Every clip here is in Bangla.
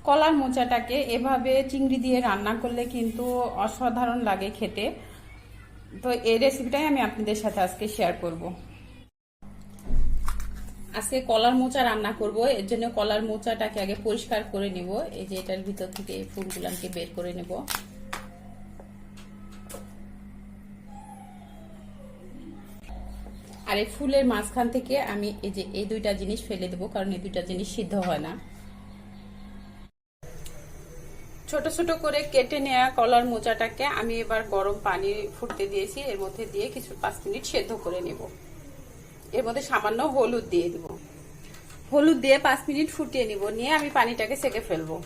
কলার মোচাটাকে এভাবে চিংড়ি দিয়ে রান্না করলে কিন্তু অসাধারণ লাগে খেতে। তো এই রেসিপিটাই আমি আপনাদের সাথে আজকে শেয়ার করব। আজকে কলার মোচা রান্না করব, এর জন্য কলার মোচাটাকে আগে পরিষ্কার করে নিব। এই যে এটার ভিতর থেকে এই ফুলগুলোকে বের করে নেব। আর এই ফুলের মাঝখান থেকে আমি এই দুইটা জিনিস ফেলে দেবো, কারণ এই দুইটা জিনিস সিদ্ধ হয় না। ছোট ছোট করে কেটে নেওয়া কলার মোচাটাকে আমি এবার গরম পানি ফুটতে দিয়েছি, এর মধ্যে দিয়ে কিছু 5 মিনিট সেদ্ধ করে নেব। এর মধ্যে সামান্য হলুদ দিয়ে দিব। হলুদ দিয়ে 5 মিনিট ফুটিয়ে নিব, নিয়ে আমি পানিটাকে ছেঁকে ফেলবো।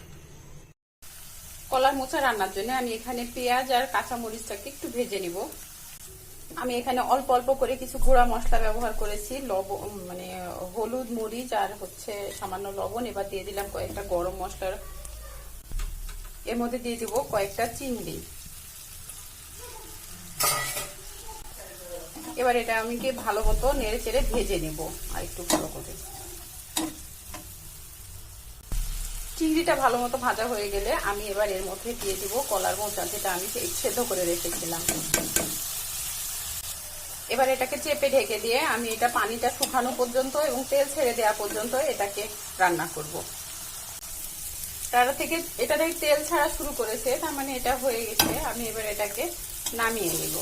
কলার মোচা রান্নার জন্য আমি এখানে পেঁয়াজ আর কাঁচা মরিচটাকে একটু ভেজে নিব। আমি এখানে অল্প অল্প করে কিছু গুঁড়া মশলা ব্যবহার করেছি, লবণ মানে হলুদ, মরিচ আর সামান্য লবণ। এবার দিয়ে দিলাম কয়েকটা গরম মশলার, এর মধ্যে দিয়ে দিব কয়েকটা চিংড়ি। এবার এটা আমি ভালো মতো নেড়ে চেড়ে ভেজে নেব আর একটু ভালো করে। চিংড়িটা ভালো মতো ভাজা হয়ে গেলে আমি এবার এর মধ্যে দিয়ে দিব কলার মোচা, যেটা আমি সেদ্ধ করে রেখেছিলাম। এবার এটাকে চেপে ঢেকে দিয়ে আমি এটা পানিটা শুকানো পর্যন্ত এবং তেল ছেড়ে দেওয়া পর্যন্ত এটাকে রান্না করব। এটা থেকে তেল ছাড়া শুরু করেছে, তার মানে এটা হয়ে গেছে। আমি এবার এটাকে নামিয়ে নেব।